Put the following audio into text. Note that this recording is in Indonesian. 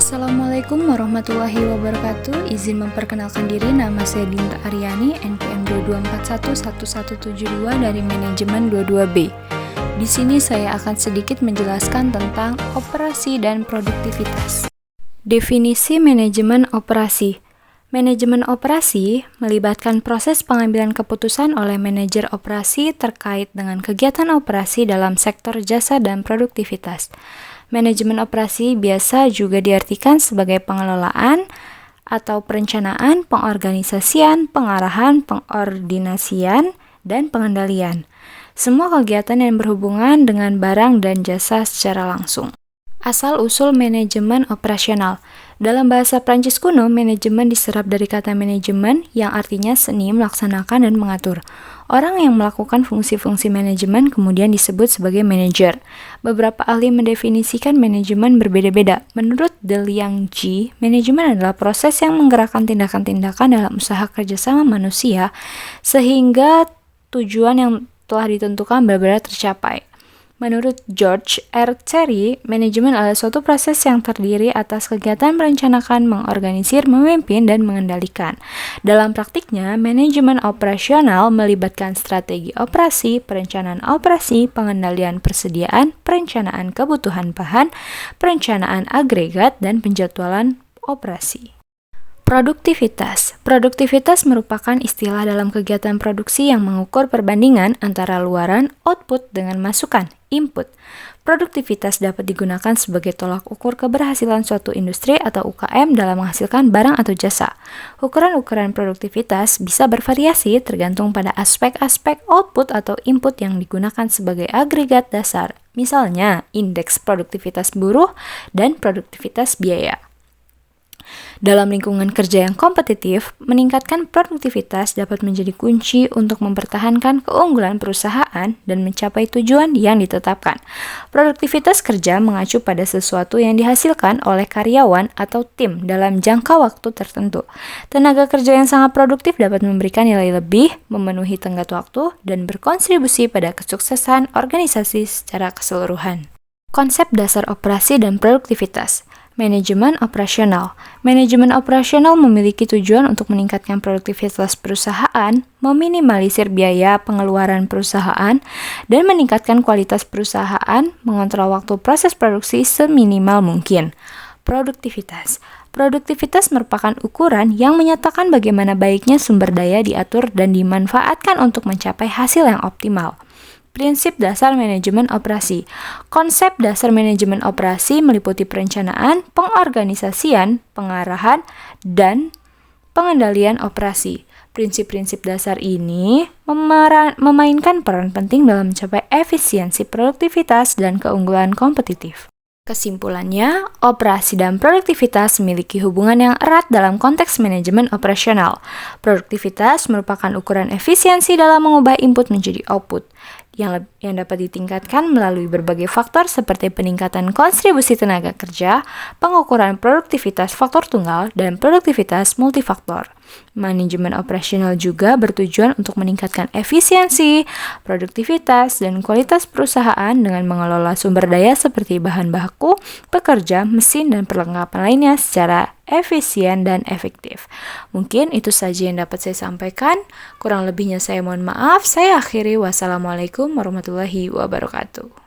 Assalamualaikum warahmatullahi wabarakatuh. Izin memperkenalkan diri, nama saya Dinta Aryani, NPM 22411172 dari Manajemen 22B. Di sini saya akan sedikit menjelaskan tentang operasi dan produktivitas. Definisi manajemen operasi. Manajemen operasi melibatkan proses pengambilan keputusan oleh manajer operasi terkait dengan kegiatan operasi dalam sektor jasa dan produktivitas. Manajemen operasi biasa juga diartikan sebagai pengelolaan atau perencanaan, pengorganisasian, pengarahan, pengordinasian, dan pengendalian. Semua kegiatan yang berhubungan dengan barang dan jasa secara langsung. Asal-usul manajemen operasional. Dalam bahasa Prancis kuno, manajemen diserap dari kata manajemen yang artinya seni melaksanakan dan mengatur. Orang yang melakukan fungsi-fungsi manajemen kemudian disebut sebagai manajer. Beberapa ahli mendefinisikan manajemen berbeda-beda. Menurut De Liang-ji, manajemen adalah proses yang menggerakkan tindakan-tindakan dalam usaha kerjasama manusia sehingga tujuan yang telah ditentukan benar-benar tercapai. Menurut George R. Terry, manajemen adalah suatu proses yang terdiri atas kegiatan merencanakan, mengorganisir, memimpin, dan mengendalikan. Dalam praktiknya, manajemen operasional melibatkan strategi operasi, perencanaan operasi, pengendalian persediaan, perencanaan kebutuhan bahan, perencanaan agregat, dan penjadwalan operasi. Produktivitas. Produktivitas merupakan istilah dalam kegiatan produksi yang mengukur perbandingan antara luaran output dengan masukan input. Produktivitas dapat digunakan sebagai tolak ukur keberhasilan suatu industri atau UKM dalam menghasilkan barang atau jasa. Ukuran-ukuran produktivitas bisa bervariasi tergantung pada aspek-aspek output atau input yang digunakan sebagai agregat dasar. Misalnya, indeks produktivitas buruh dan produktivitas biaya. Dalam lingkungan kerja yang kompetitif, meningkatkan produktivitas dapat menjadi kunci untuk mempertahankan keunggulan perusahaan dan mencapai tujuan yang ditetapkan. Produktivitas kerja mengacu pada sesuatu yang dihasilkan oleh karyawan atau tim dalam jangka waktu tertentu. Tenaga kerja yang sangat produktif dapat memberikan nilai lebih, memenuhi tenggat waktu, dan berkontribusi pada kesuksesan organisasi secara keseluruhan. Konsep dasar operasi dan produktivitas. Manajemen operasional. Manajemen operasional memiliki tujuan untuk meningkatkan produktivitas perusahaan, meminimalisir biaya pengeluaran perusahaan, dan meningkatkan kualitas perusahaan, mengontrol waktu proses produksi seminimal mungkin. Produktivitas. Produktivitas merupakan ukuran yang menyatakan bagaimana baiknya sumber daya diatur dan dimanfaatkan untuk mencapai hasil yang optimal. Prinsip dasar manajemen operasi. Konsep dasar manajemen operasi meliputi perencanaan, pengorganisasian, pengarahan, dan pengendalian operasi. Prinsip-prinsip dasar ini memainkan peran penting dalam mencapai efisiensi produktivitas dan keunggulan kompetitif. Kesimpulannya, operasi dan produktivitas memiliki hubungan yang erat dalam konteks manajemen operasional. Produktivitas merupakan ukuran efisiensi dalam mengubah input menjadi output, yang dapat ditingkatkan melalui berbagai faktor seperti peningkatan kontribusi tenaga kerja, pengukuran produktivitas faktor tunggal, dan produktivitas multifaktor. Manajemen operasional juga bertujuan untuk meningkatkan efisiensi, produktivitas, dan kualitas perusahaan dengan mengelola sumber daya seperti bahan baku, pekerja, mesin, dan perlengkapan lainnya secara efisien dan efektif. Mungkin itu saja yang dapat saya sampaikan. Kurang lebihnya saya mohon maaf. Saya akhiri. Wassalamualaikum warahmatullahi wabarakatuh.